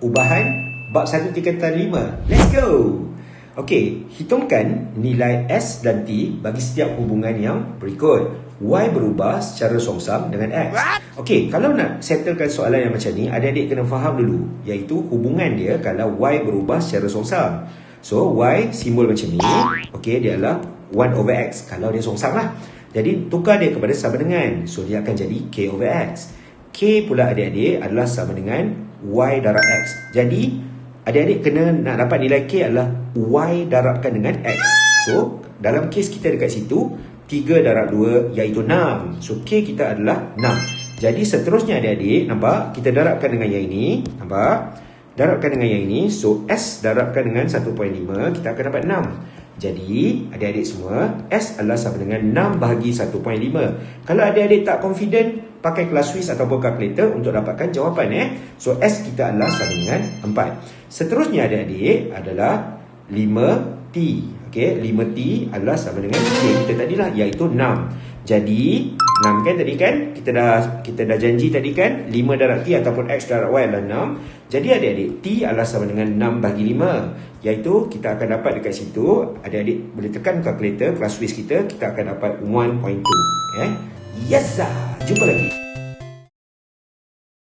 ubahan bab 1 tingkatan 5. Let's go! Okey, hitungkan nilai S dan T bagi setiap hubungan yang berikut. Y berubah secara songsam dengan X. Okey, kalau nak settlekan soalan yang macam ni, adik-adik kena faham dulu, iaitu hubungan dia kalau Y berubah secara songsam. So, Y simbol macam ni, okey, dia adalah 1 over X kalau dia songsam lah. Jadi, tukar dia kepada sama dengan. So, dia akan jadi K over X. K pula adik-adik adalah sama dengan Y darab X. Jadi, adik-adik kena nak dapat nilai K adalah Y darabkan dengan X. So, dalam kes kita dekat situ, 3 darab 2 iaitu 6. So, K kita adalah 6. Jadi, seterusnya adik-adik, nampak? Kita darabkan dengan yang ini. Nampak? Darabkan dengan yang ini. So, S darabkan dengan 1.5, kita akan dapat 6. Jadi, adik-adik semua, S adalah sama dengan 6 bahagi 1.5. Kalau adik-adik tak confident, pakai kelas Swiss ataupun kalkulator untuk dapatkan jawapan. So, S kita adalah sama dengan 4. Seterusnya adik-adik adalah 5T. Okay, 5T adalah sama dengan K kita tadilah, iaitu 6. Jadi, 6 kan tadi kan? Kita dah janji tadi kan? 5 darab T ataupun X darab Y adalah 6. Jadi adik-adik, T adalah sama dengan 6 bahagi 5. Iaitu kita akan dapat dekat situ, adik-adik boleh tekan kalkulator kelas Swiss kita akan dapat 1.2. Yes sir. Jumpa lagi.